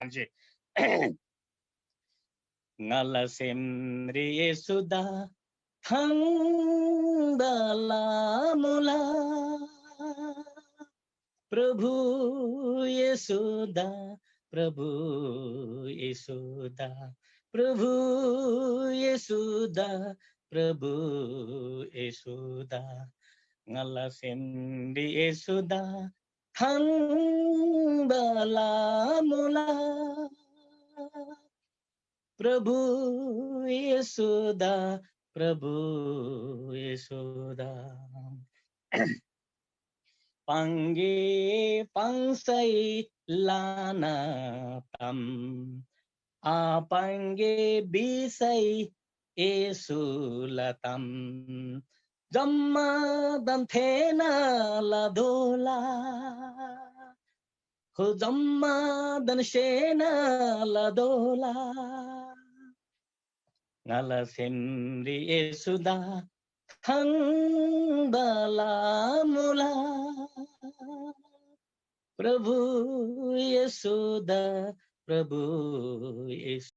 Anji. Ngalasemri Yesuda Thandala प्रभु येशुदा प्रभु येशुदा प्रभु येशुदा प्रभु येशुदा ngalasembi yesuda thandala mula प्रभु येशुदा प्रभु येशुदा Pange pangsai lana tam apange bisai esulatam jamma danthena ladola ho jamma danshena ladola ngala semri esuda Thandala mula Prabhu Yesuda Prabhu Yesuda